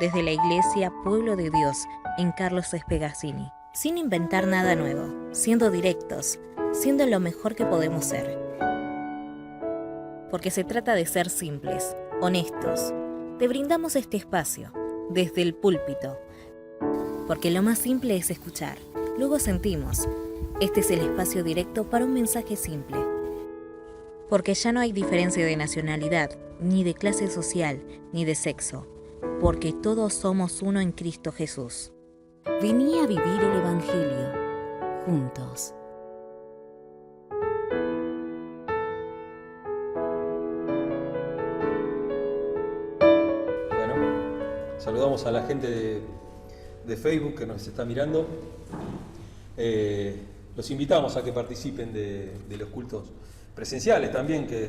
desde la Iglesia Pueblo de Dios en Carlos Espegazzini. Sin inventar nada nuevo, siendo directos, siendo lo mejor que podemos ser. Porque se trata de ser simples, honestos. Te brindamos este espacio, desde el púlpito. Porque lo más simple es escuchar, luego sentimos. Este es el espacio directo para un mensaje simple. Porque ya no hay diferencia de nacionalidad, ni de clase social, ni de sexo. Porque todos somos uno en Cristo Jesús. Vení a vivir el Evangelio, juntos. Bueno, saludamos a la gente de Facebook que nos está mirando. Los invitamos a que participen de los cultos presenciales también, que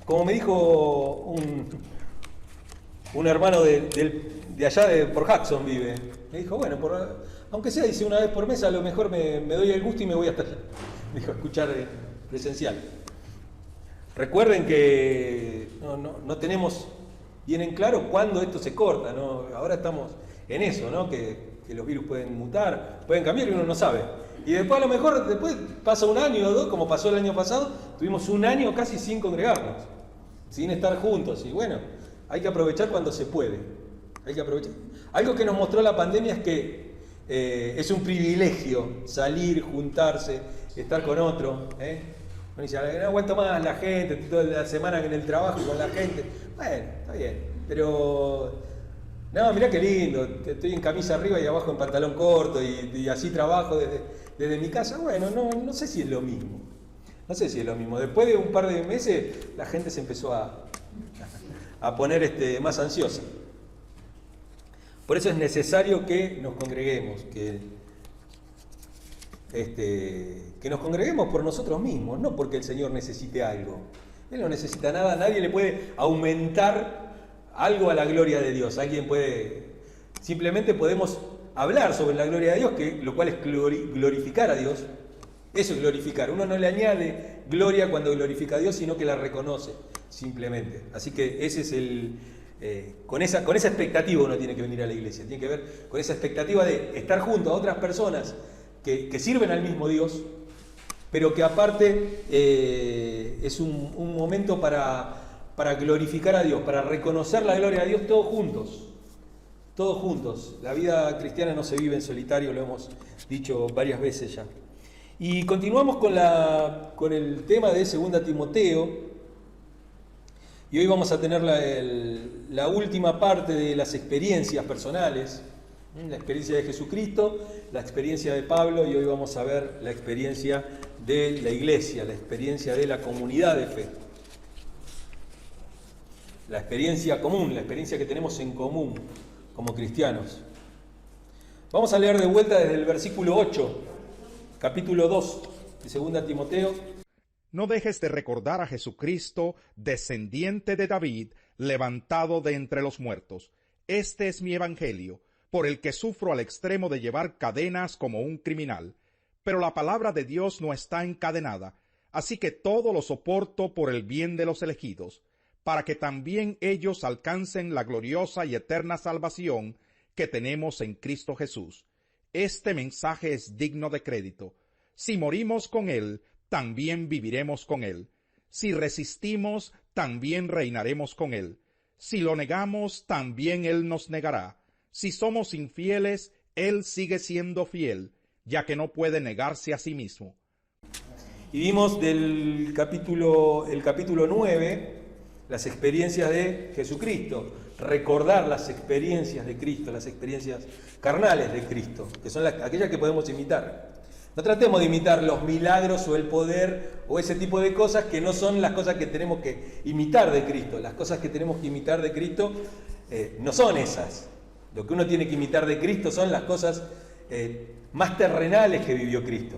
como me dijo un hermano de allá, por Jackson vive, me dijo, bueno, aunque sea, dice, una vez por mes, a lo mejor me doy el gusto y me voy hasta allá, me dijo, a escuchar presencial. Recuerden que no tenemos bien en claro cuándo esto se corta, ¿no? Ahora estamos en eso, ¿no? Que los virus pueden mutar, pueden cambiar y uno no sabe. Y después a lo mejor después pasa un año o dos, como pasó el año pasado, tuvimos un año casi sin congregarnos, sin estar juntos. Y bueno, hay que aprovechar cuando se puede. Hay que aprovechar. Algo que nos mostró la pandemia es que es un privilegio salir, juntarse, estar con otro. Uno dice, no aguanto más la gente, toda la semana en el trabajo con la gente. Bueno, está bien, pero no, mirá qué lindo, estoy en camisa arriba y abajo en pantalón corto y así trabajo desde mi casa. Bueno, no sé si es lo mismo. No sé si es lo mismo. Después de un par de meses la gente se empezó a poner más ansiosa. Por eso es necesario que nos congreguemos, que nos congreguemos por nosotros mismos, no porque el Señor necesite algo. Él no necesita nada, nadie le puede aumentar algo a la gloria de Dios. Simplemente podemos hablar sobre la gloria de Dios, lo cual es glorificar a Dios. Eso es glorificar. Uno no le añade gloria cuando glorifica a Dios, sino que la reconoce, simplemente. Así que ese es con esa expectativa uno tiene que venir a la iglesia. Tiene que ver con esa expectativa de estar junto a otras personas que sirven al mismo Dios, pero que aparte es un momento para glorificar a Dios, para reconocer la gloria de Dios todos juntos. Todos juntos. La vida cristiana no se vive en solitario, lo hemos dicho varias veces ya. Y continuamos con el tema de 2 Timoteo. Y hoy vamos a tener la última parte de las experiencias personales. La experiencia de Jesucristo, la experiencia de Pablo, y hoy vamos a ver la experiencia de la iglesia, la experiencia de la comunidad de fe. La experiencia común, la experiencia que tenemos en común como cristianos. Vamos a leer de vuelta desde el versículo 8, capítulo 2 de 2 Timoteo. No dejes de recordar a Jesucristo, descendiente de David, levantado de entre los muertos. Este es mi evangelio, por el que sufro al extremo de llevar cadenas como un criminal. Pero la palabra de Dios no está encadenada, así que todo lo soporto por el bien de los elegidos, para que también ellos alcancen la gloriosa y eterna salvación que tenemos en Cristo Jesús. Este mensaje es digno de crédito. Si morimos con Él, también viviremos con Él. Si resistimos, también reinaremos con Él. Si lo negamos, también Él nos negará. Si somos infieles, Él sigue siendo fiel, ya que no puede negarse a sí mismo. Y vimos el capítulo 9, las experiencias de Jesucristo, recordar las experiencias de Cristo, las experiencias carnales de Cristo, que son aquellas que podemos imitar. No tratemos de imitar los milagros o el poder o ese tipo de cosas que no son las cosas que tenemos que imitar de Cristo. Las cosas que tenemos que imitar de Cristo no son esas. Lo que uno tiene que imitar de Cristo son las cosas más terrenales que vivió Cristo.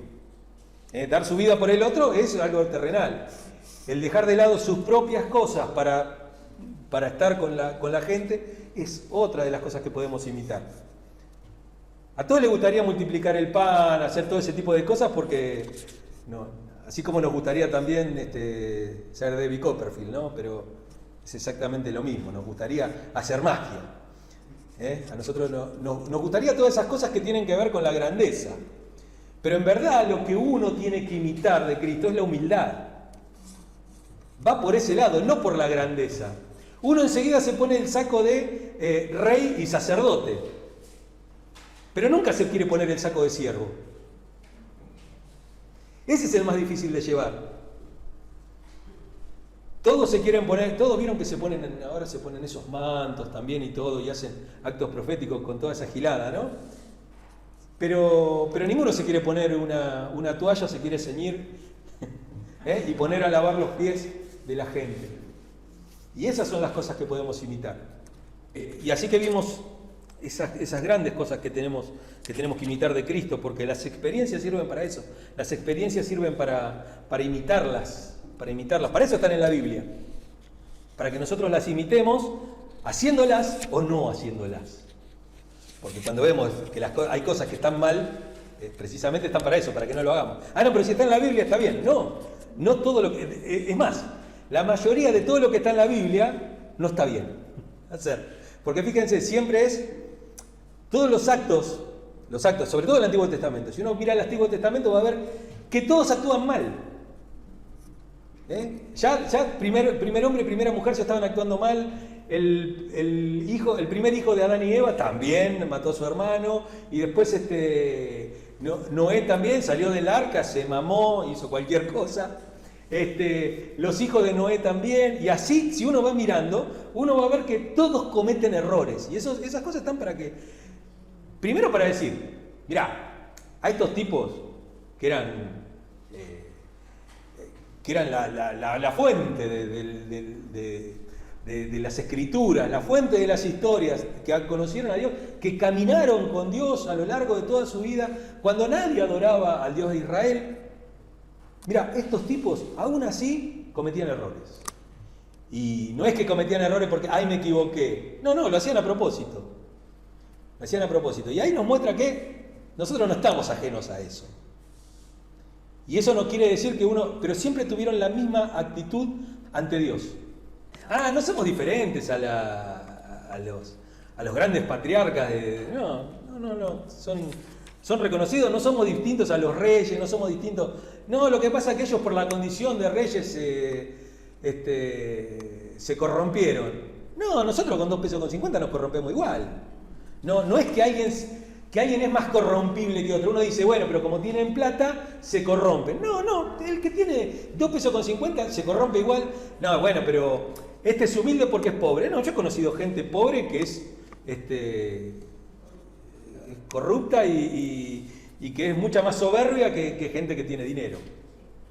Dar su vida por el otro es algo terrenal. El dejar de lado sus propias cosas para estar con la gente es otra de las cosas que podemos imitar. A todos les gustaría multiplicar el pan, hacer todo ese tipo de cosas porque, no, así como nos gustaría también ser David Copperfield, ¿no? Pero es exactamente lo mismo, nos gustaría hacer magia. A nosotros nos gustaría todas esas cosas que tienen que ver con la grandeza. Pero en verdad lo que uno tiene que imitar de Cristo es la humildad. Va por ese lado, no por la grandeza. Uno enseguida se pone el saco de rey y sacerdote, pero nunca se quiere poner el saco de siervo. Ese es el más difícil de llevar. Todos se quieren poner, todos vieron que ahora se ponen esos mantos también y todo, y hacen actos proféticos con toda esa gilada, ¿no? Pero ninguno se quiere poner una toalla, se quiere ceñir y poner a lavar los pies de la gente. Y esas son las cosas que podemos imitar. Y así que vimos esas grandes cosas que tenemos que imitar de Cristo, porque las experiencias sirven para eso. Las experiencias sirven para imitarlas. Para eso están en la Biblia. Para que nosotros las imitemos, haciéndolas o no haciéndolas. Porque cuando vemos que hay cosas que están mal, precisamente están para eso, para que no lo hagamos. No, pero si está en la Biblia está bien. No todo lo que... Es más, la mayoría de todo lo que está en la Biblia no está bien hacer. Porque fíjense, siempre es... Todos los actos, sobre todo el Antiguo Testamento, si uno mira el Antiguo Testamento va a ver que todos actúan mal. Ya primer hombre y primera mujer ya estaban actuando mal. El primer hijo de Adán y Eva también mató a su hermano. Y después Noé también salió del arca, se mamó, hizo cualquier cosa. Los hijos de Noé también. Y así, si uno va mirando, uno va a ver que todos cometen errores. Y esas cosas están para que... Primero para decir, mirá, a estos tipos que eran la fuente de las escrituras, la fuente de las historias, que conocieron a Dios, que caminaron con Dios a lo largo de toda su vida, cuando nadie adoraba al Dios de Israel. Mira, estos tipos aún así cometían errores. Y no es que cometían errores porque, me equivoqué. No, lo hacían a propósito. Lo hacían a propósito. Y ahí nos muestra que nosotros no estamos ajenos a eso. Y eso no quiere decir que pero siempre tuvieron la misma actitud ante Dios. No somos diferentes a los grandes patriarcas no. Son reconocidos, no somos distintos a los reyes, no somos distintos. No, lo que pasa es que ellos por la condición de reyes se corrompieron. No, nosotros con 2 pesos con 50 nos corrompemos igual. No es que alguien es más corrompible que otro. Uno dice, bueno, pero como tienen plata, se corrompen. No, el que tiene 2 pesos con 50 se corrompe igual. No, bueno, pero este es humilde porque es pobre. No, yo he conocido gente pobre que es corrupta y que es mucha más soberbia que gente que tiene dinero.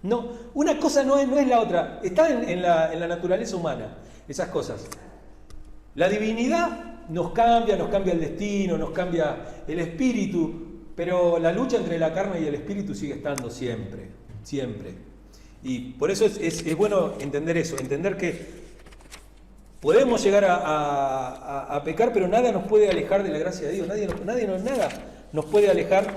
No, una cosa no es la otra. Está en la naturaleza humana, esas cosas. La divinidad nos cambia el destino, nos cambia el espíritu, pero la lucha entre la carne y el espíritu sigue estando siempre, siempre. Y por eso es bueno entender eso, entender que podemos llegar a pecar, pero nada nos puede alejar de la gracia de Dios, nada nos puede alejar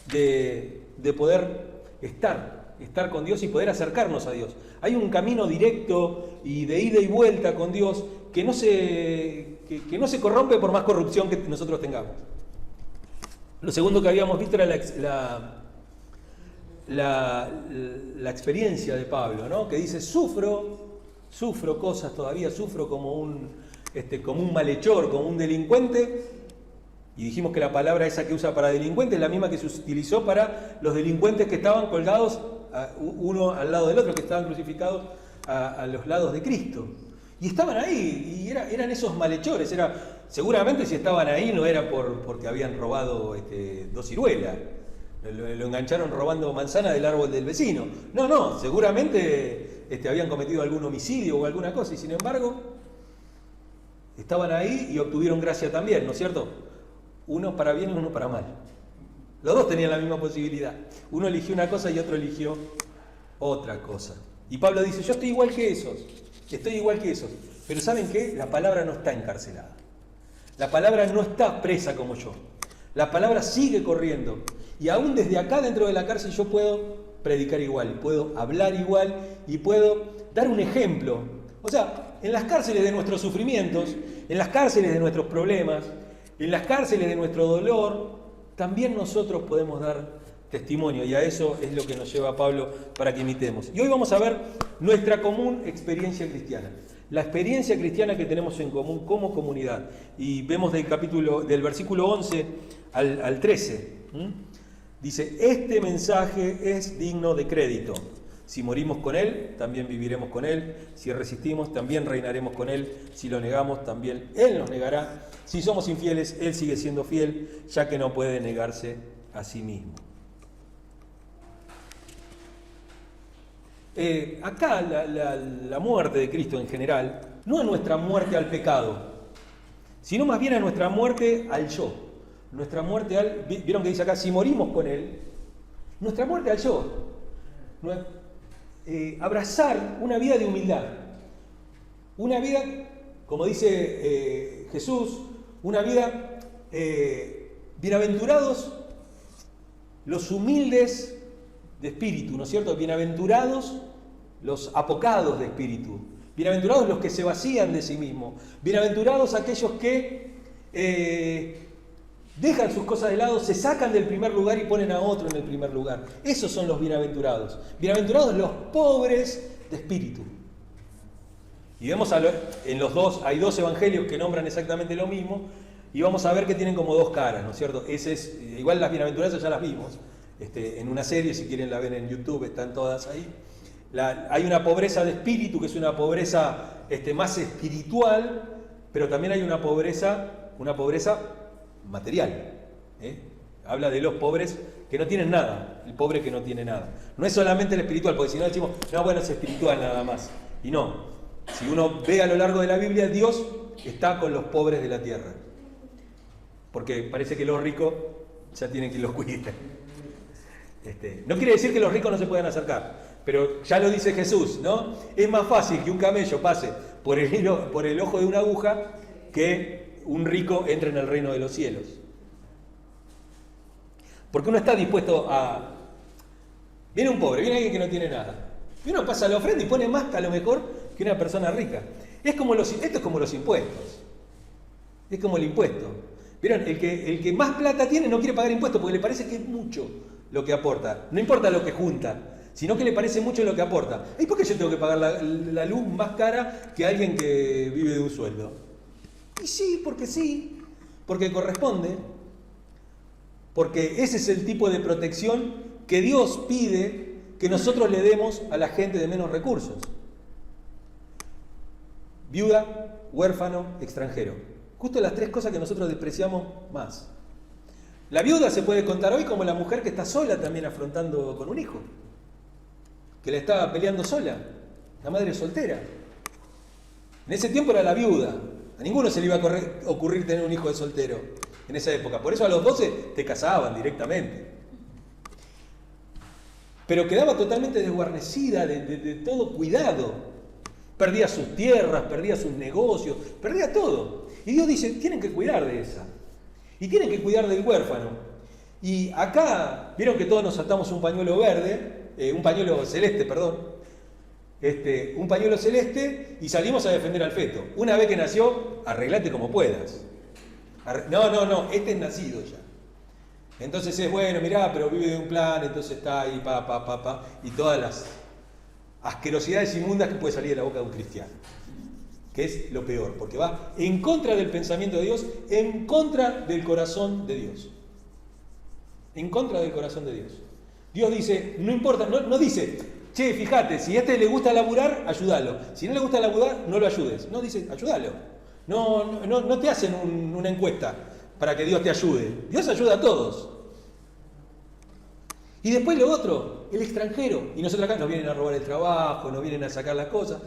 de poder estar con Dios y poder acercarnos a Dios. Hay un camino directo y de ida y vuelta con Dios que no se corrompe por más corrupción que nosotros tengamos. Lo segundo que habíamos visto era la experiencia de Pablo, ¿no? Que dice, sufro cosas todavía, sufro como un malhechor, como un delincuente. Y dijimos que la palabra esa que usa para delincuente es la misma que se utilizó para los delincuentes que estaban colgados uno al lado del otro, que estaban crucificados a los lados de Cristo. Y estaban ahí, y eran esos malhechores. Seguramente si estaban ahí no era porque habían robado 2 ciruelas. Lo engancharon robando manzana del árbol del vecino. No, seguramente habían cometido algún homicidio o alguna cosa, y sin embargo estaban ahí y obtuvieron gracia también, ¿no es cierto? Uno para bien y uno para mal. Los dos tenían la misma posibilidad. Uno eligió una cosa y otro eligió otra cosa. Y Pablo dice, yo estoy igual que esos. Pero ¿saben qué? La palabra no está encarcelada. La palabra no está presa como yo. La palabra sigue corriendo. Y aún desde acá dentro de la cárcel yo puedo predicar igual, puedo hablar igual y puedo dar un ejemplo. O sea, en las cárceles de nuestros sufrimientos, en las cárceles de nuestros problemas, En las cárceles de nuestro dolor, también nosotros podemos dar testimonio, y a eso es lo que nos lleva Pablo para que imitemos. Y hoy vamos a ver nuestra común experiencia cristiana, la experiencia cristiana que tenemos en común como comunidad. Y vemos del versículo 11 al 13. Dice, este mensaje es digno de crédito. Si morimos con Él, también viviremos con Él. Si resistimos, también reinaremos con Él. Si lo negamos, también Él nos negará. Si somos infieles, Él sigue siendo fiel, ya que no puede negarse a sí mismo. Acá la muerte de Cristo en general no es nuestra muerte al pecado, sino más bien es nuestra muerte al yo. Nuestra muerte al... ¿Vieron que dice acá? Si morimos con Él, nuestra muerte al yo. Abrazar una vida de humildad. Una vida, como dice Jesús, una vida... bienaventurados los humildes de espíritu, ¿no es cierto? Bienaventurados los apocados de espíritu. Bienaventurados los que se vacían de sí mismos. Bienaventurados aquellos que dejan sus cosas de lado, se sacan del primer lugar y ponen a otro en el primer lugar. Esos son los bienaventurados. Bienaventurados los pobres de espíritu. Y vemos en los dos, hay dos evangelios que nombran exactamente lo mismo, y vamos a ver que tienen como dos caras, ¿no es cierto? Igual las bienaventuranzas ya las vimos. En una serie, si quieren la ven en YouTube, están todas ahí. Hay una pobreza de espíritu, que es una pobreza más espiritual, pero también hay una pobreza material. Habla de los pobres que no tienen nada, el pobre que no tiene nada. No es solamente el espiritual, porque si no decimos, no, bueno, es espiritual nada más. Y no, si uno ve a lo largo de la Biblia, Dios está con los pobres de la tierra. Porque parece que los ricos ya tienen que los cuidar. No quiere decir que los ricos no se puedan acercar, pero ya lo dice Jesús, ¿no? Es más fácil que un camello pase por el ojo de una aguja que un rico entre en el reino de los cielos. Porque uno está dispuesto a... Viene un pobre, viene alguien que no tiene nada. Y uno pasa la ofrenda y pone más a lo mejor que una persona rica. Esto es como los impuestos. Es como el impuesto. ¿Vieron? El que más plata tiene no quiere pagar impuestos porque le parece que es mucho lo que aporta. No importa lo que junta, sino que le parece mucho lo que aporta. ¿Y por qué yo tengo que pagar la luz más cara que alguien que vive de un sueldo? Y sí, porque corresponde, porque ese es el tipo de protección que Dios pide que nosotros le demos a la gente de menos recursos. Viuda, huérfano, extranjero. Justo las tres cosas que nosotros despreciamos más. La viuda se puede contar hoy como la mujer que está sola también afrontando con un hijo, que la estaba peleando sola, la madre soltera. En ese tiempo era la viuda. A ninguno se le iba a ocurrir tener un hijo de soltero en esa época. Por eso a los 12 te casaban directamente. Pero quedaba totalmente desguarnecida de todo cuidado. Perdía sus tierras, perdía sus negocios, perdía todo. Y Dios dice, tienen que cuidar de esa. Y tienen que cuidar del huérfano. Y acá, vieron que todos nos atamos un pañuelo un pañuelo celeste, un pañuelo celeste y salimos a defender al feto. Una vez que nació, arreglate como puedas. No, este es nacido ya. Entonces es bueno, mirá, pero vive de un plan, entonces está ahí, y todas las asquerosidades inmundas que puede salir de la boca de un cristiano. Que es lo peor, porque va en contra del pensamiento de Dios, en contra del corazón de Dios. En contra del corazón de Dios. Dios dice, no importa, no dice, che, fíjate, si a este le gusta laburar, ayúdalo. Si no le gusta laburar, no lo ayudes. No, dice, ayúdalo. No te hacen una encuesta para que Dios te ayude. Dios ayuda a todos. Y después lo otro, el extranjero. Y nosotros acá nos vienen a robar el trabajo, nos vienen a sacar las cosas.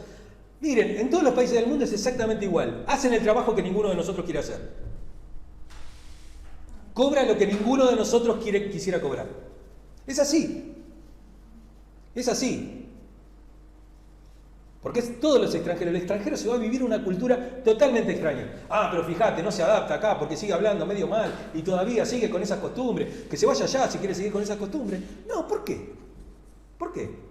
Miren, en todos los países del mundo es exactamente igual. Hacen el trabajo que ninguno de nosotros quiere hacer. Cobra lo que ninguno de nosotros quisiera cobrar. Es así. Es así. Porque es todos los extranjeros. El extranjero se va a vivir una cultura totalmente extraña. Ah, pero fíjate, no se adapta acá porque sigue hablando medio mal y todavía sigue con esas costumbres. Que se vaya allá si quiere seguir con esas costumbres. No, ¿por qué? ¿Por qué?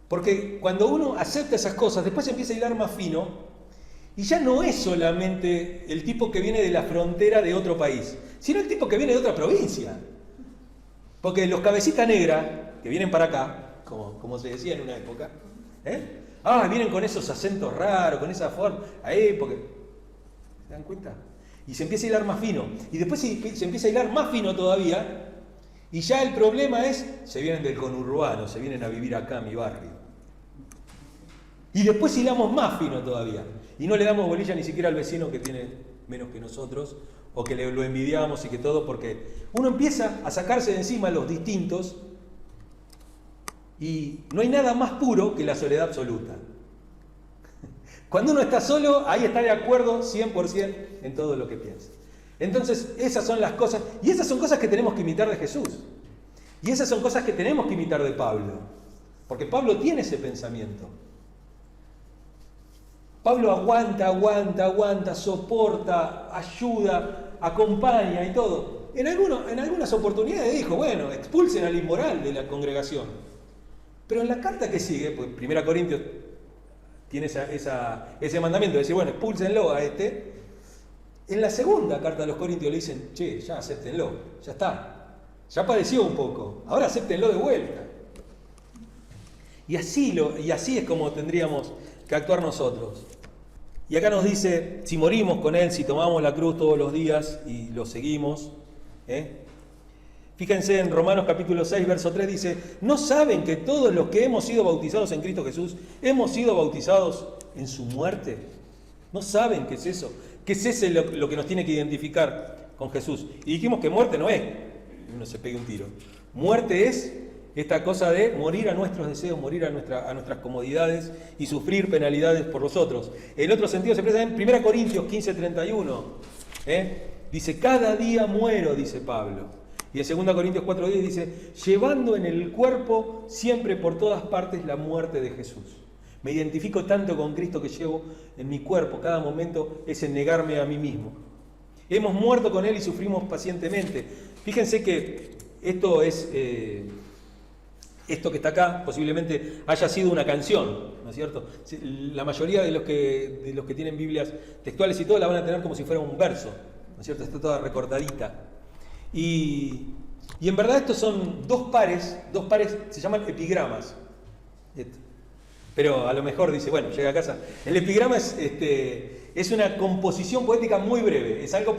Porque cuando uno acepta esas cosas, después empieza a hilar más fino Y ya no es solamente el tipo que viene de la frontera de otro país, sino el tipo que viene de otra provincia. Porque los cabecitas negras, que vienen para acá, como se decía en una época, vienen con esos acentos raros, con esa forma, ahí, porque... ¿Se dan cuenta? Y se empieza a hilar más fino. Y después se empieza a hilar más fino todavía, y ya el problema es, se vienen del conurbano, se vienen a vivir acá a mi barrio. Y después hilamos más fino todavía. Y no le damos bolilla ni siquiera al vecino que tiene menos que nosotros, o que lo envidiamos y que todo, porque uno empieza a sacarse de encima los distintos, y no hay nada más puro que la soledad absoluta. Cuando uno está solo, ahí está de acuerdo 100% en todo lo que piensa. Entonces, esas son las cosas, y esas son cosas que tenemos que imitar de Jesús. Y esas son cosas que tenemos que imitar de Pablo. Porque Pablo tiene ese pensamiento. Pablo aguanta, soporta, ayuda, acompaña y todo. En algunas oportunidades dijo, bueno, expulsen al inmoral de la congregación. Pero en la carta que sigue, pues 1 Corintios tiene ese mandamiento de decir, bueno, expúlsenlo a este. En la segunda carta a los Corintios le dicen, che, ya acéptenlo, ya está. Ya padeció un poco, ahora acéptenlo de vuelta. Y así es como tendríamos que actuar nosotros. Y acá nos dice, si morimos con Él, si tomamos la cruz todos los días y lo seguimos. Fíjense en Romanos capítulo 6, verso 3 dice, ¿no saben que todos los que hemos sido bautizados en Cristo Jesús, hemos sido bautizados en su muerte? ¿No saben qué es eso? ¿Qué es ese lo que nos tiene que identificar con Jesús? Y dijimos que muerte no es que uno se pegue un tiro. Muerte es esta cosa de morir a nuestros deseos, morir a nuestras comodidades y sufrir penalidades por los otros. En otro sentido se expresa en 1 Corintios 15:31. Dice, cada día muero, dice Pablo. Y en 2 Corintios 4:10 dice, llevando en el cuerpo siempre por todas partes la muerte de Jesús. Me identifico tanto con Cristo que llevo en mi cuerpo, cada momento es en negarme a mí mismo. Hemos muerto con Él y sufrimos pacientemente. Fíjense que esto que está acá posiblemente haya sido una canción, ¿no es cierto? La mayoría de los que tienen Biblias textuales y todo la van a tener como si fuera un verso, ¿no es cierto? Está toda recortadita. Y en verdad estos son dos pares se llaman epigramas. Pero a lo mejor dice, bueno, llega a casa. El epigrama es una composición poética muy breve, es algo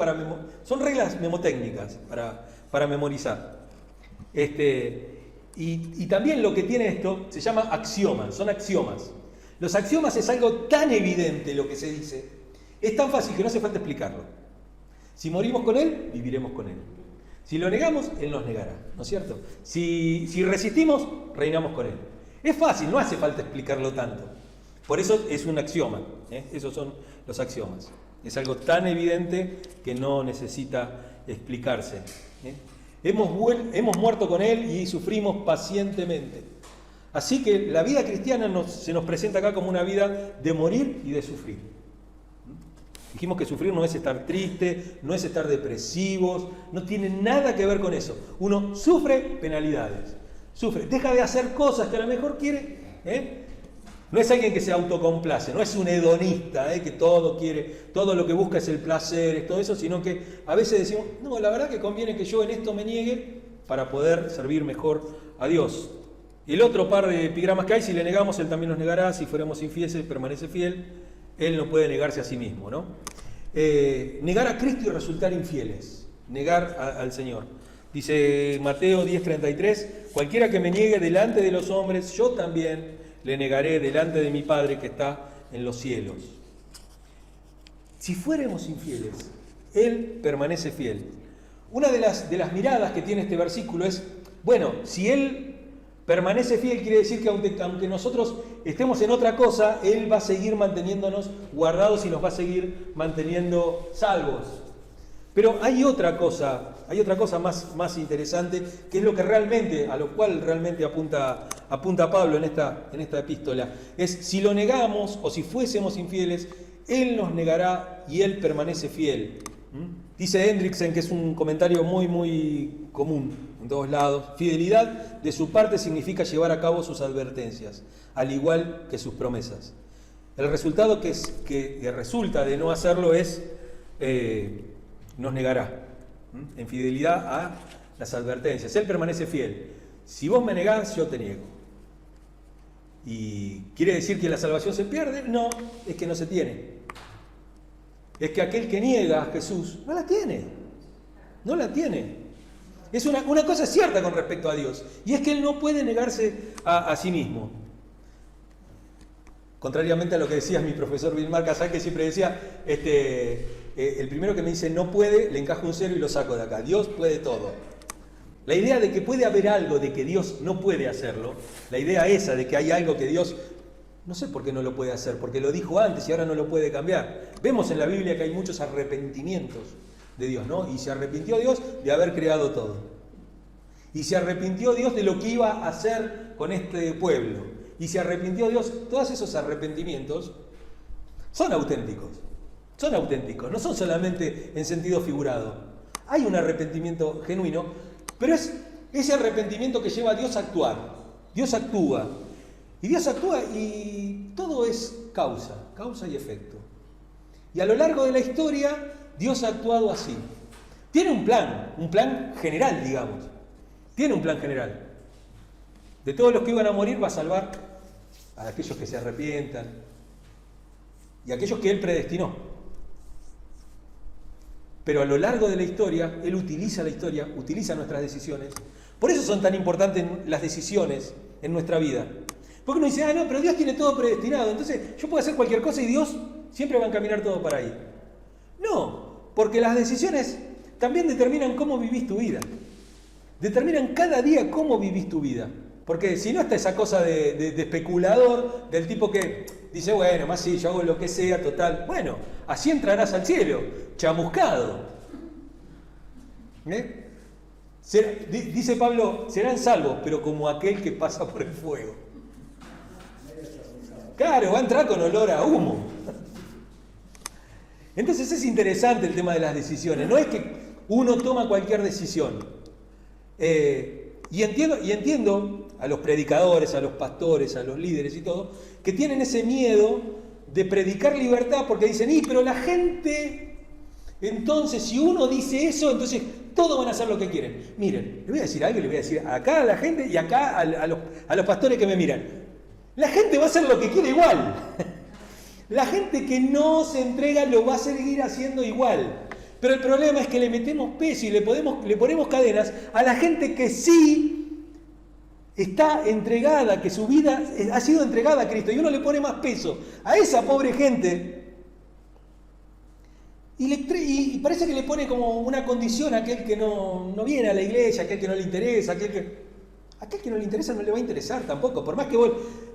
son reglas memotécnicas para memorizar. Y también lo que tiene esto se llama axiomas, son axiomas. Los axiomas es algo tan evidente lo que se dice, es tan fácil que no hace falta explicarlo. Si morimos con Él, viviremos con Él. Si lo negamos, Él nos negará, ¿no es cierto? Si resistimos, reinamos con Él. Es fácil, no hace falta explicarlo tanto. Por eso es un axioma, esos son los axiomas. Es algo tan evidente que no necesita explicarse. Hemos muerto con Él y sufrimos pacientemente. Así que la vida cristiana se nos presenta acá como una vida de morir y de sufrir. Dijimos que sufrir no es estar triste, no es estar depresivos, no tiene nada que ver con eso. Uno sufre penalidades, deja de hacer cosas que a lo mejor quiere. No es alguien que se autocomplace, no es un hedonista, que todo quiere, todo lo que busca es el placer, es todo eso, sino que a veces decimos, no, la verdad que conviene que yo en esto me niegue para poder servir mejor a Dios. Y el otro par de epigramas que hay, si le negamos, Él también nos negará, si fuéramos infieles, permanece fiel, Él no puede negarse a sí mismo, ¿no? Negar a Cristo y resultar infieles, negar al Señor. Dice Mateo 10:33, cualquiera que me niegue delante de los hombres, yo también le negaré delante de mi Padre que está en los cielos. Si fuéramos infieles, Él permanece fiel. Una de las miradas que tiene este versículo es, bueno, si Él permanece fiel, quiere decir que aunque nosotros estemos en otra cosa, Él va a seguir manteniéndonos guardados y nos va a seguir manteniendo salvos. Pero hay otra cosa más interesante, que es a lo cual realmente apunta Pablo en esta epístola. Es si lo negamos o si fuésemos infieles, Él nos negará y Él permanece fiel. Dice Hendrickson, que es un comentario muy, muy común en todos lados, fidelidad de su parte significa llevar a cabo sus advertencias, al igual que sus promesas. El resultado que resulta de no hacerlo es, nos negará, en fidelidad a las advertencias. Él permanece fiel. Si vos me negás, yo te niego. ¿Y quiere decir que la salvación se pierde? No, es que no se tiene. Es que aquel que niega a Jesús no la tiene. No la tiene. Es una cosa cierta con respecto a Dios, y es que Él no puede negarse a sí mismo. Contrariamente a lo que decía mi profesor Vilmar Casal, que siempre decía, el primero que me dice no puede, le encajo un cero y lo saco de acá. Dios puede todo. La idea de que puede haber algo de que Dios no puede hacerlo, la idea esa de que hay algo que Dios, no sé por qué no lo puede hacer, porque lo dijo antes y ahora no lo puede cambiar. Vemos en la Biblia que hay muchos arrepentimientos de Dios, ¿no? Y se arrepintió Dios de haber creado todo. Y se arrepintió Dios de lo que iba a hacer con este pueblo. Y se arrepintió Dios. Todos esos arrepentimientos son auténticos. Son auténticos, no son solamente en sentido figurado. Hay un arrepentimiento genuino, pero es ese arrepentimiento que lleva a Dios a actuar. Dios actúa. Y Dios actúa y todo es causa y efecto. Y a lo largo de la historia, Dios ha actuado así. Tiene un plan general, digamos. Tiene un plan general. De todos los que iban a morir va a salvar a aquellos que se arrepientan y a aquellos que Él predestinó. Pero a lo largo de la historia, Él utiliza la historia, utiliza nuestras decisiones. Por eso son tan importantes las decisiones en nuestra vida. Porque uno dice, no, pero Dios tiene todo predestinado, entonces yo puedo hacer cualquier cosa y Dios siempre va a encaminar todo para ahí. No, porque las decisiones también determinan cómo vivís tu vida. Determinan cada día cómo vivís tu vida. Porque si no está esa cosa de especulador, del tipo que dice, bueno, más sí, yo hago lo que sea, total. Bueno, así entrarás al cielo, chamuscado. Dice Pablo, serán salvos, pero como aquel que pasa por el fuego. Claro, va a entrar con olor a humo. Entonces es interesante el tema de las decisiones. No es que uno toma cualquier decisión. Y entiendo a los predicadores, a los pastores, a los líderes y todo, que tienen ese miedo de predicar libertad porque dicen, pero la gente, entonces si uno dice eso, entonces todos van a hacer lo que quieren. Miren, le voy a decir algo, le voy a decir acá a la gente y acá a los pastores que me miran. La gente va a hacer lo que quiere igual. La gente que no se entrega lo va a seguir haciendo igual. Pero el problema es que le metemos peso y le ponemos cadenas a la gente que sí está entregada, que su vida ha sido entregada a Cristo, y uno le pone más peso a esa pobre gente y parece que le pone como una condición a aquel que no viene a la iglesia, a aquel que no le interesa, a aquel que no le interesa no le va a interesar tampoco, por más que vos,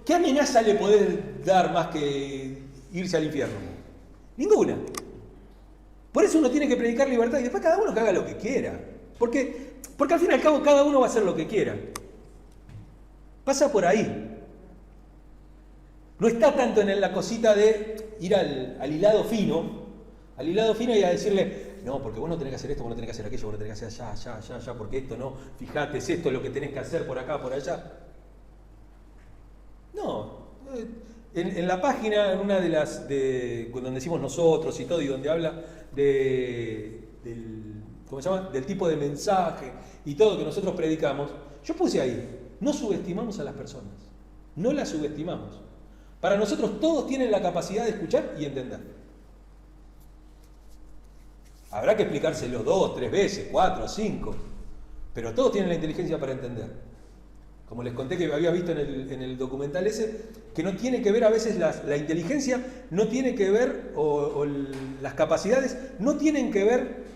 ¿qué amenaza le podés dar más que irse al infierno? Ninguna. Por eso uno tiene que predicar libertad y después cada uno que haga lo que quiera. Porque al fin y al cabo cada uno va a hacer lo que quiera. Pasa por ahí. No está tanto en la cosita de ir al hilado fino y a decirle, no, porque vos no tenés que hacer esto, vos no tenés que hacer aquello, vos no tenés que hacer allá, porque esto no, fíjate, es esto lo que tenés que hacer por acá, por allá. No. En la página, en una de las, donde decimos nosotros y todo, y donde habla ¿cómo se llama? Del tipo de mensaje y todo que nosotros predicamos, yo puse ahí, no subestimamos a las personas, no las subestimamos. Para nosotros todos tienen la capacidad de escuchar y entender. Habrá que explicárselo 2, 3 veces, 4, 5, pero todos tienen la inteligencia para entender. Como les conté que había visto en el documental ese, que no tiene que ver a veces la inteligencia, no tiene que ver, o las capacidades, no tienen que ver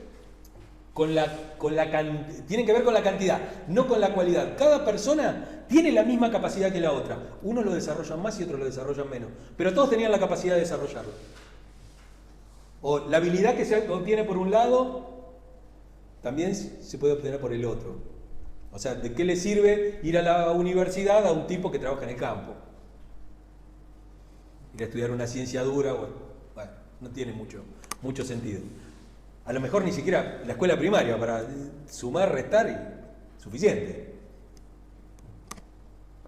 tienen que ver con la cantidad, no con la cualidad. Cada persona tiene la misma capacidad que la otra. Unos lo desarrollan más y otros lo desarrollan menos. Pero todos tenían la capacidad de desarrollarlo. O la habilidad que se obtiene por un lado, también se puede obtener por el otro. O sea, ¿de qué le sirve ir a la universidad a un tipo que trabaja en el campo? Ir a estudiar una ciencia dura, bueno, no tiene mucho sentido. A lo mejor ni siquiera la escuela primaria, para sumar, restar y suficiente.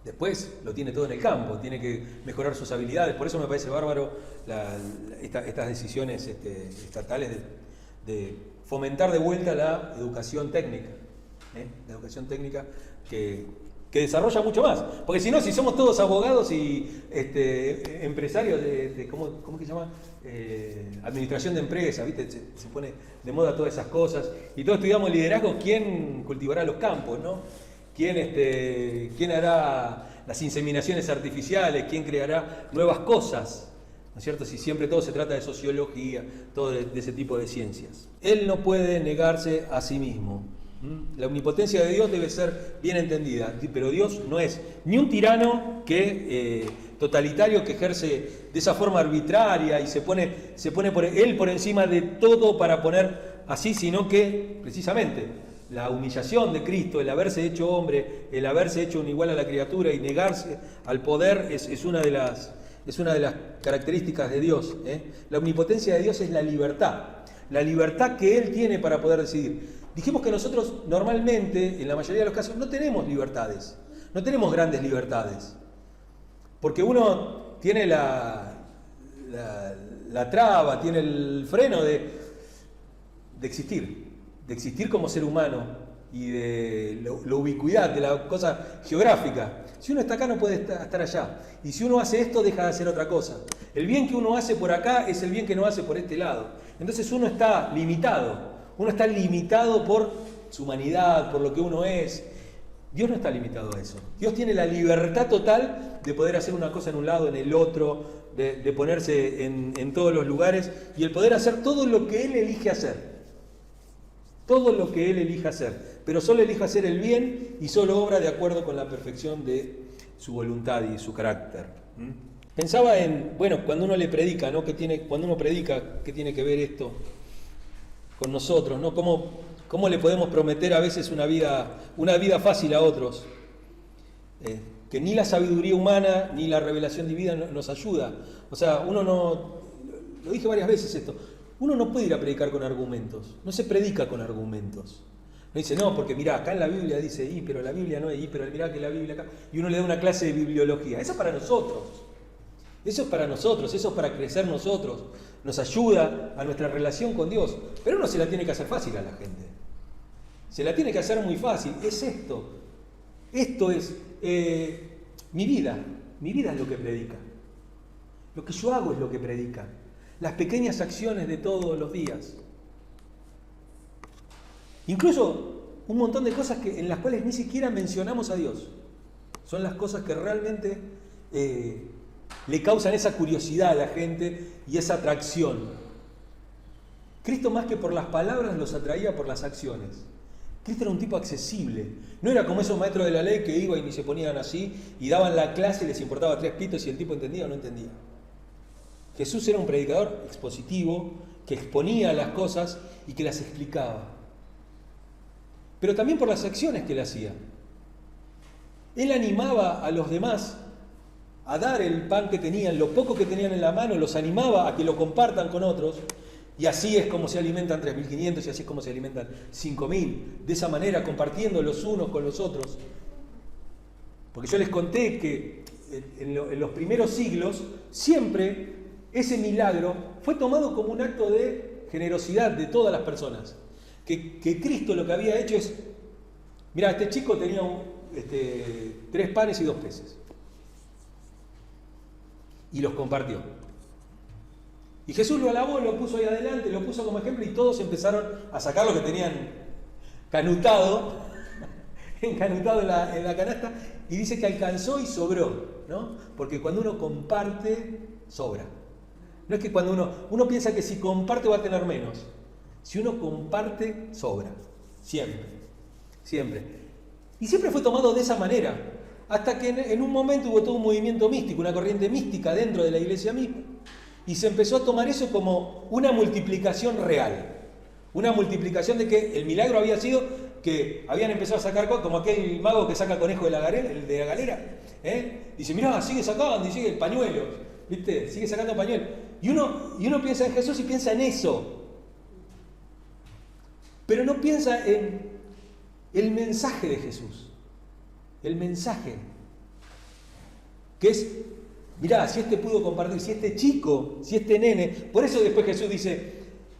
Después lo tiene todo en el campo, tiene que mejorar sus habilidades. Por eso me parece bárbaro estas decisiones estatales de fomentar de vuelta la educación técnica. La educación técnica que desarrolla mucho más. Porque si no, si somos todos abogados y empresarios ¿cómo que se llama? Administración de empresas, ¿viste? Se pone de moda todas esas cosas. Y todos estudiamos liderazgo, ¿quién cultivará los campos, no? ¿Quién hará las inseminaciones artificiales? ¿Quién creará nuevas cosas? ¿No es cierto? Si siempre todo se trata de sociología, todo de ese tipo de ciencias. Él no puede negarse a sí mismo. La omnipotencia de Dios debe ser bien entendida, pero Dios no es ni un tirano totalitario que ejerce de esa forma arbitraria y se pone él por encima de todo para poner así, sino que precisamente la humillación de Cristo, el haberse hecho hombre, el haberse hecho un igual a la criatura y negarse al poder es una de las características de Dios. La omnipotencia de Dios es la libertad que Él tiene para poder decidir. Dijimos que nosotros normalmente, en la mayoría de los casos, no tenemos libertades, no tenemos grandes libertades, porque uno tiene la traba, tiene el freno de existir como ser humano y de la ubicuidad, de la cosa geográfica. Si uno está acá no puede estar allá, y si uno hace esto deja de hacer otra cosa. El bien que uno hace por acá es el bien que no hace por este lado. Entonces uno está limitado por su humanidad, por lo que uno es. Dios no está limitado a eso. Dios tiene la libertad total de poder hacer una cosa en un lado, en el otro, de ponerse en todos los lugares y el poder hacer todo lo que Él elige hacer. Todo lo que Él elija hacer. Pero solo elige hacer el bien y solo obra de acuerdo con la perfección de su voluntad y su carácter. Pensaba cuando uno le predica, ¿no? Cuando uno predica, ¿qué tiene que ver esto con nosotros, ¿no? ¿Cómo le podemos prometer a veces una vida fácil a otros? Que ni la sabiduría humana ni la revelación divina nos ayuda. O sea, lo dije varias veces esto, uno no puede ir a predicar con argumentos, no se predica con argumentos. No dice, no, porque mirá, acá en la Biblia dice, pero la Biblia no es, pero mirá que la Biblia acá, y uno le da una clase de bibliología. Eso es para nosotros. Eso es para crecer nosotros, nos ayuda a nuestra relación con Dios, pero uno se la tiene que hacer fácil a la gente, se la tiene que hacer muy fácil. Es esto es mi vida es lo que predica, lo que yo hago es lo que predica, las pequeñas acciones de todos los días, incluso un montón de cosas en las cuales ni siquiera mencionamos a Dios, son las cosas que realmente le causan esa curiosidad a la gente y esa atracción. Cristo, más que por las palabras, los atraía por las acciones. Cristo era un tipo accesible. No era como esos maestros de la ley que iban y se ponían así y daban la clase y les importaba 3 pitos si el tipo entendía o no entendía. Jesús era un predicador expositivo que exponía las cosas y que las explicaba. Pero también por las acciones que él hacía. Él animaba a los demás a dar el pan que tenían, lo poco que tenían en la mano, los animaba a que lo compartan con otros, y así es como se alimentan 3.500 y así es como se alimentan 5.000, de esa manera, compartiendo los unos con los otros. Porque yo les conté que en los primeros siglos, siempre ese milagro fue tomado como un acto de generosidad de todas las personas. Que Cristo lo que había hecho es, mirá, este chico tenía 3 panes y 2 peces. Y los compartió. Y Jesús lo alabó, lo puso ahí adelante, lo puso como ejemplo y todos empezaron a sacar lo que tenían encanutado en la canasta, y dice que alcanzó y sobró, ¿no? Porque cuando uno comparte, sobra. No es que cuando uno piensa que si comparte va a tener menos. Si uno comparte, sobra. Siempre. Y siempre fue tomado de esa manera. Hasta que en un momento hubo todo un movimiento místico, una corriente mística dentro de la iglesia misma, y se empezó a tomar eso como una multiplicación real. Una multiplicación de que el milagro había sido que habían empezado a sacar como aquel mago que saca conejo de la galera. Dice, mirá, sigue sacando y sigue pañuelos, ¿viste? Sigue sacando pañuelos. Y uno piensa en Jesús y piensa en eso. Pero no piensa en el mensaje de Jesús. El mensaje. que es, mirá, si este pudo compartir, si este chico, si este nene, por eso después Jesús dice,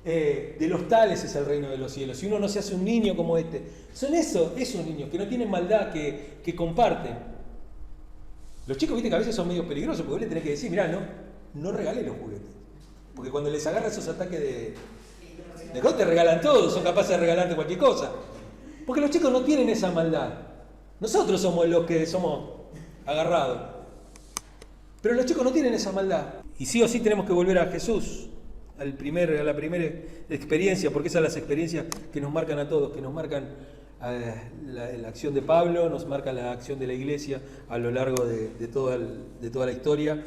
de los tales es el reino de los cielos, si uno no se hace un niño como este, son esos niños que no tienen maldad, que comparten. Los chicos, viste que a veces son medio peligrosos, porque vos le tenés que decir, mirá, no regalés los juguetes, porque cuando les agarra esos ataques de cosas, te regalan todo, son capaces de regalarte cualquier cosa, porque los chicos no tienen esa maldad. Nosotros somos los que somos agarrados. Pero los chicos no tienen esa maldad. Y sí o sí tenemos que volver a Jesús, a la primera experiencia, porque esas son las experiencias que nos marcan a todos, que nos marcan la acción de Pablo, nos marca la acción de la iglesia a lo largo de toda la historia.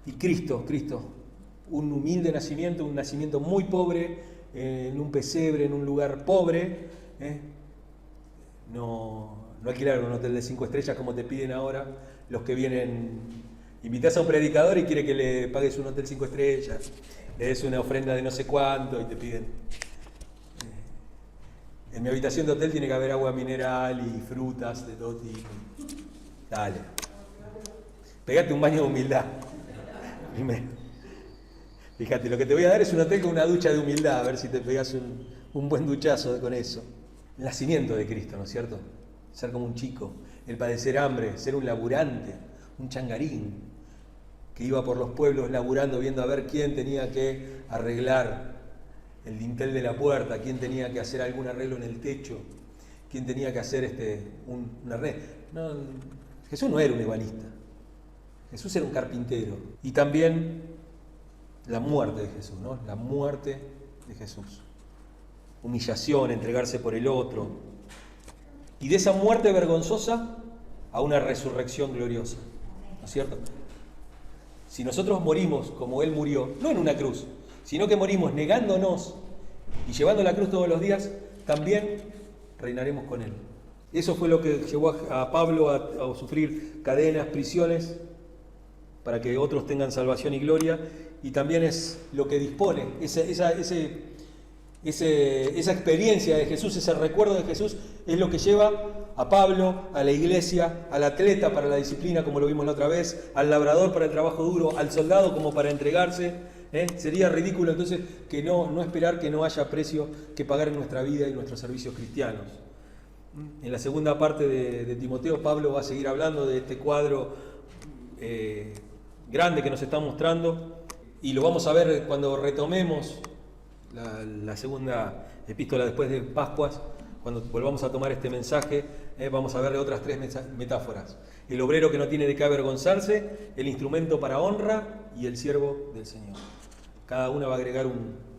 Y Cristo, un humilde nacimiento, un nacimiento muy pobre, en un pesebre, en un lugar pobre, no alquilaron un hotel de 5 estrellas como te piden ahora los que vienen. Invitás a un predicador y quiere que le pagues un hotel 5 estrellas, le des una ofrenda de no sé cuánto y te piden. En mi habitación de hotel tiene que haber agua mineral y frutas de todo tipo. Dale. Pegate un baño de humildad. Primero. Fíjate, lo que te voy a dar es un hotel con una ducha de humildad, a ver si te pegas un buen duchazo con eso. El nacimiento de Cristo, ¿no es cierto? Ser como un chico, el padecer hambre, ser un laburante, un changarín, que iba por los pueblos laburando, viendo a ver quién tenía que arreglar el dintel de la puerta, quién tenía que hacer algún arreglo en el techo, quién tenía que hacer una red. No, Jesús no era un ebanista, Jesús era un carpintero. Y también la muerte de Jesús, ¿no? La muerte de Jesús. Humillación, entregarse por el otro. Y de esa muerte vergonzosa a una resurrección gloriosa, ¿no es cierto? Si nosotros morimos como Él murió, no en una cruz, sino que morimos negándonos y llevando la cruz todos los días, también reinaremos con Él. Eso fue lo que llevó a Pablo a sufrir cadenas, prisiones, para que otros tengan salvación y gloria, y también es lo que dispone, esa experiencia de Jesús, ese recuerdo de Jesús, es lo que lleva a Pablo, a la iglesia, al atleta para la disciplina, como lo vimos la otra vez, al labrador para el trabajo duro, al soldado como para entregarse. Sería ridículo entonces que no esperar que no haya precio que pagar en nuestra vida y nuestros servicios cristianos. En la segunda parte de Timoteo, Pablo va a seguir hablando de este cuadro grande que nos está mostrando, y lo vamos a ver cuando retomemos la segunda epístola después de Pascuas. Cuando volvamos a tomar este mensaje, vamos a ver otras 3 metáforas. El obrero que no tiene de qué avergonzarse, el instrumento para honra y el siervo del Señor. Cada una va a agregar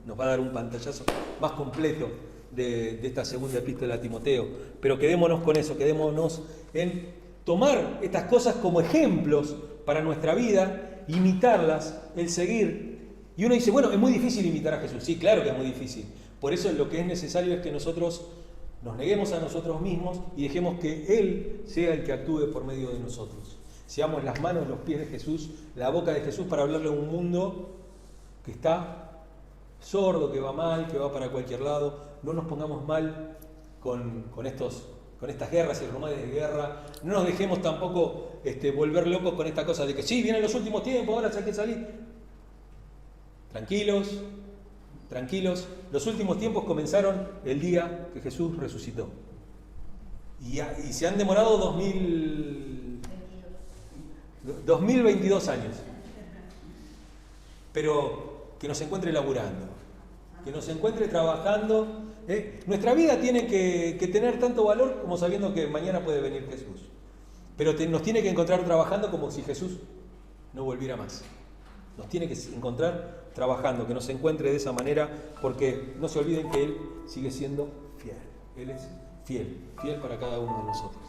nos va a dar un pantallazo más completo de esta segunda epístola a Timoteo. Pero quedémonos con eso, quedémonos en tomar estas cosas como ejemplos para nuestra vida, imitarlas, el seguir. Y uno dice, bueno, es muy difícil imitar a Jesús. Sí, claro que es muy difícil. Por eso lo que es necesario es que nosotros nos neguemos a nosotros mismos y dejemos que Él sea el que actúe por medio de nosotros. Seamos las manos, los pies de Jesús, la boca de Jesús para hablarle a un mundo que está sordo, que va mal, que va para cualquier lado. No nos pongamos mal con estas guerras y rumores de guerra. No nos dejemos tampoco volver locos con esta cosa de que sí, vienen los últimos tiempos, ahora hay que salir. Tranquilos, los últimos tiempos comenzaron el día que Jesús resucitó. Y se han demorado 2022 años. Pero que nos encuentre laburando, que nos encuentre trabajando. Nuestra vida tiene que tener tanto valor como sabiendo que mañana puede venir Jesús. Pero nos tiene que encontrar trabajando como si Jesús no volviera más. Nos tiene que encontrar trabajando, que nos encuentre de esa manera, porque no se olviden que Él sigue siendo fiel. Él es fiel para cada uno de nosotros.